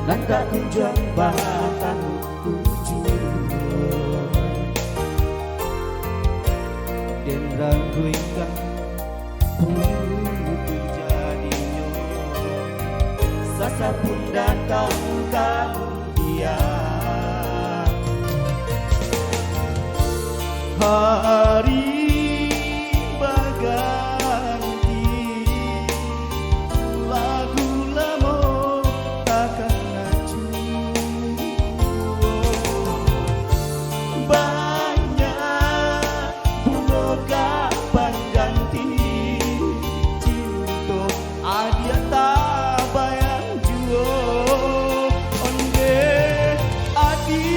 Nan tak kunjung bahkan ujung Den rangkuikan putih jadinya Sasa pun datang kemudian Hari berganti Lagu lama takkan laju Banyak bunga kapan ganti Cinta adia tak bayang jua Onde adi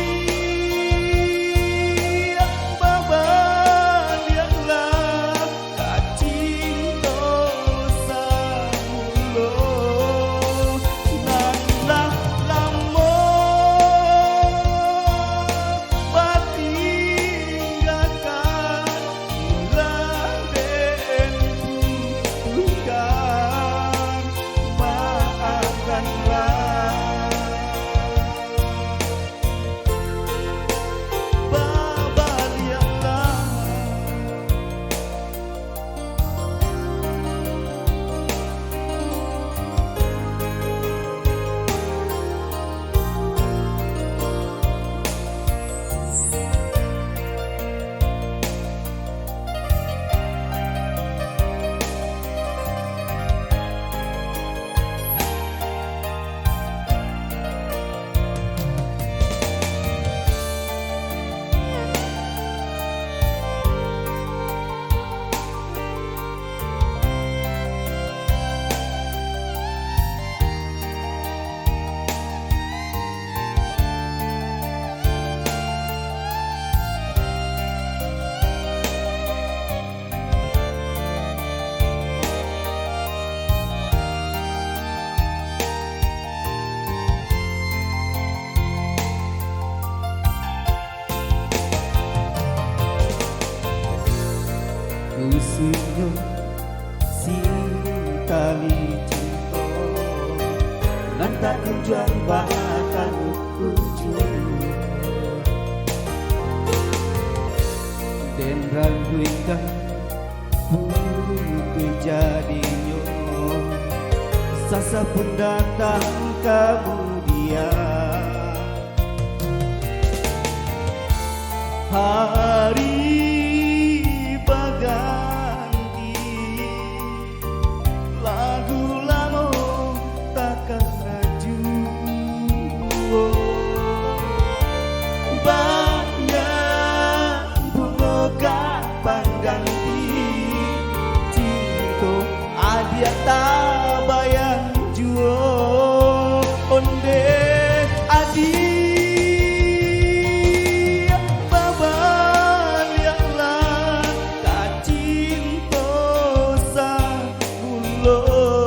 Kusunya si tali cinta Nan tak kunjung bahkan ujung Den rangkuikan putih jadinya Sasa pun datang kemudian Hari berganti Lagu lama takkan laju Banyak bunga kapan ganti Cinta adia tak bayang jua Onde adi love